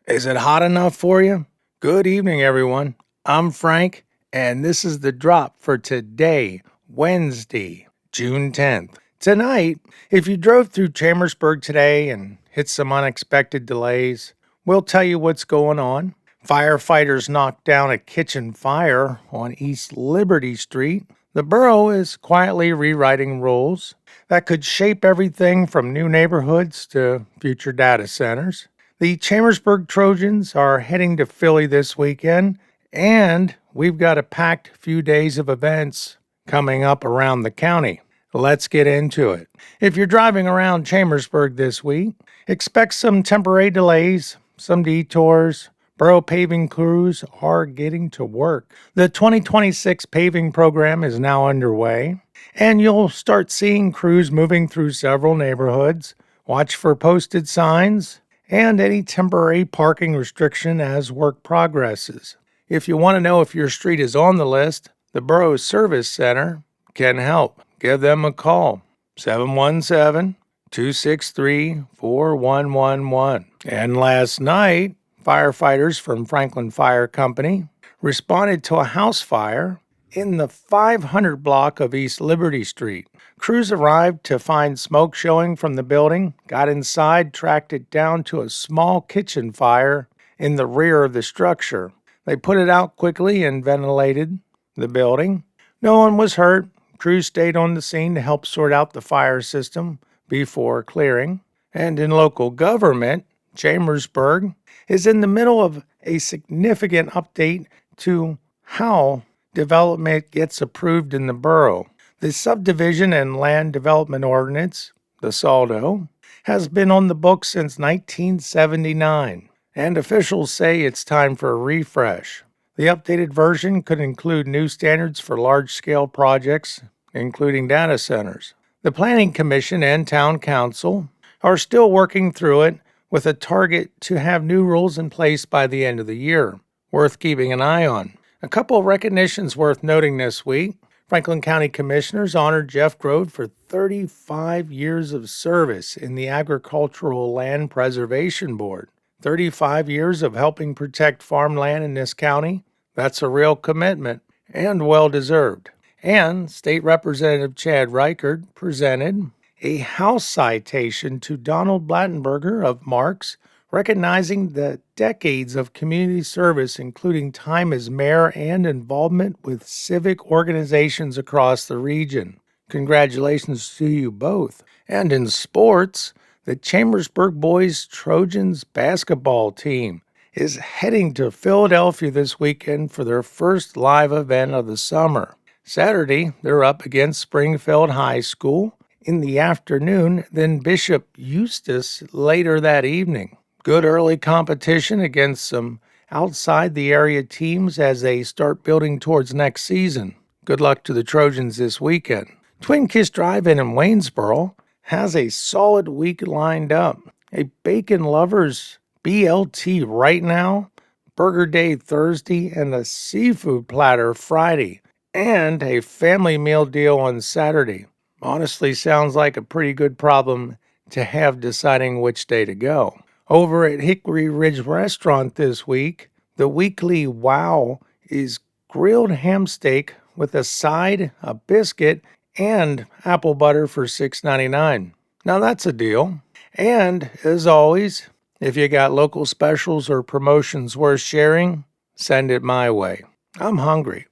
Is it hot enough for you? Good evening, everyone. I'm Frank, and this is the drop for today, Wednesday, June 10th. Tonight, if you drove through Chambersburg today and hit some unexpected delays, we'll tell you what's going on. Firefighters knocked down a kitchen fire on East Liberty Street. The borough is quietly rewriting rules that could shape everything from new neighborhoods to future data centers. The Chambersburg Trojans are heading to Philly this weekend, and we've got a packed few days of events coming up around the county. Let's get into it. If you're driving around Chambersburg this week, expect some temporary delays, some detours. Borough paving crews are getting to work. The 2026 paving program is now underway, and you'll start seeing crews moving through several neighborhoods. Watch for posted signs and any temporary parking restriction as work progresses. If you want to know if your street is on the list, the Borough Service Center can help. Give them a call, 717-263-4111. And last night, firefighters from Franklin Fire Company responded to a house fire in the 500 block of East Liberty Street. Crews arrived to find smoke showing from the building, got inside, tracked it down to a small kitchen fire in the rear of the structure. They put it out quickly and ventilated the building. No one was hurt. Crews stayed on the scene to help sort out the fire system before clearing. And in local government, Chambersburg is in the middle of a significant update to how development gets approved in the borough. The Subdivision and Land Development Ordinance, the SALDO, has been on the books since 1979, and officials say it's time for a refresh. The updated version could include new standards for large-scale projects, including data centers. The Planning Commission and Town Council are still working through it with a target to have new rules in place by the end of the year. Worth keeping an eye on. A couple of recognitions worth noting this week. Franklin County Commissioners honored Jeff Grode for 35 years of service in the Agricultural Land Preservation Board. 35 years of helping protect farmland in this county. That's a real commitment and well-deserved. And State Representative Chad Reichard presented a House citation to Donald Blattenberger of Marks, recognizing the decades of community service, including time as mayor and involvement with civic organizations across the region. Congratulations to you both. And in sports, the Chambersburg Boys Trojans basketball team is heading to Philadelphia this weekend for their first live event of the summer. Saturday, they're up against Springfield High School in the afternoon, then Bishop Eustace later that evening. Good early competition against some outside-the-area teams as they start building towards next season. Good luck to the Trojans this weekend. Twin Kiss Drive-In in Waynesboro has a solid week lined up. A bacon lovers BLT right now, Burger Day Thursday, and a seafood platter Friday, and a family meal deal on Saturday. Honestly, sounds like a pretty good problem to have deciding which day to go. Over at Hickory Ridge Restaurant this week, the weekly wow is grilled ham steak with a side, a biscuit, and apple butter for $6.99. Now that's a deal. And as always, if you got local specials or promotions worth sharing, send it my way. I'm hungry.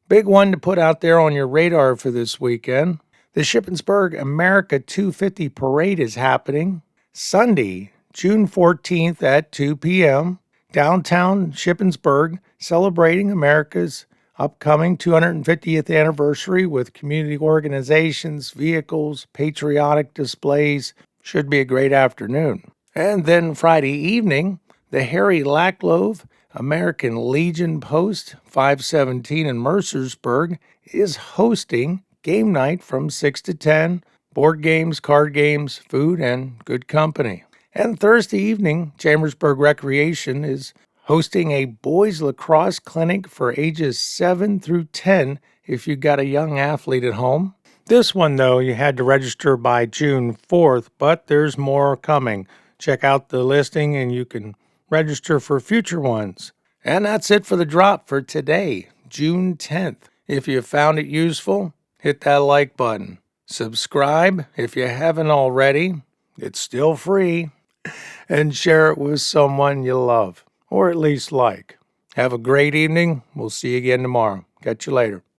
Big one to put out there on your radar for this weekend. The Shippensburg America 250 Parade is happening Sunday, June 14th at 2 p.m. Downtown Shippensburg, celebrating America's upcoming 250th anniversary with community organizations, vehicles, patriotic displays. Should be a great afternoon. And then Friday evening, the Harry Lacklove American Legion Post 517 in Mercersburg is hosting game night from 6 to 10, board games, card games, food, and good company. And Thursday evening, Chambersburg Recreation is hosting a boys lacrosse clinic for ages 7 through 10 if you got a young athlete at home. This one, though, you had to register by June 4th, but there's more coming. Check out the listing and you can register for future ones. And that's it for the drop for today, June 10th. If you found it useful, hit that like button. Subscribe if you haven't already. It's still free. And share it with someone you love, or at least like. Have a great evening. We'll see you again tomorrow. Catch you later.